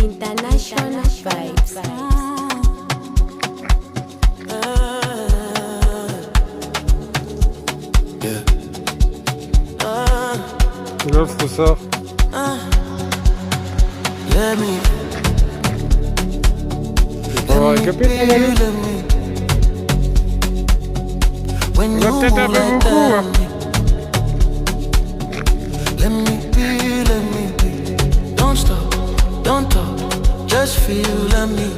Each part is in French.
International vibes. L'offre ça. On va récupérer ton Balou. On a peut-être un peu beaucoup. Hein. Don't talk, just feel, let me.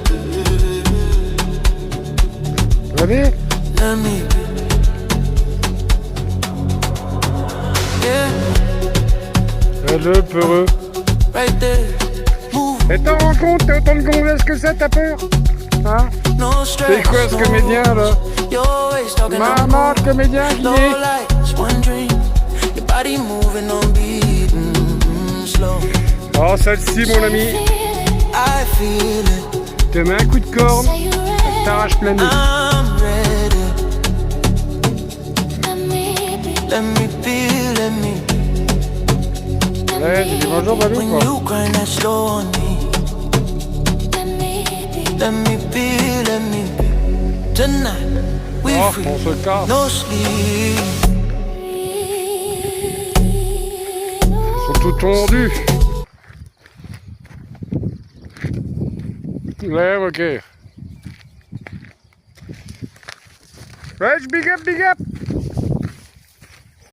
Allez. Let me. Yeah. Le peureux. Right there. Move. Et t'en rends compte, t'as autant de gonzesses que ça, t'as peur? Hein? No stress. C'est quoi ce comédien là? Maman, le comédien qui est? One dream. Your body moving on beat. Slow. Oh, celle-ci, mon ami. I feel it. Te mets un coup de corne, elle t'arrache plein de nuit. I'm ready. Let me be, let me. Ouais, tu dis bonjour Balou When quoi. you grind that slow on me. Let me be, let me be. Tonight, we Oh, free. on se casse. No sleep. Ils sont tout tondus. Ouais, ok. Ouais, big up, big up.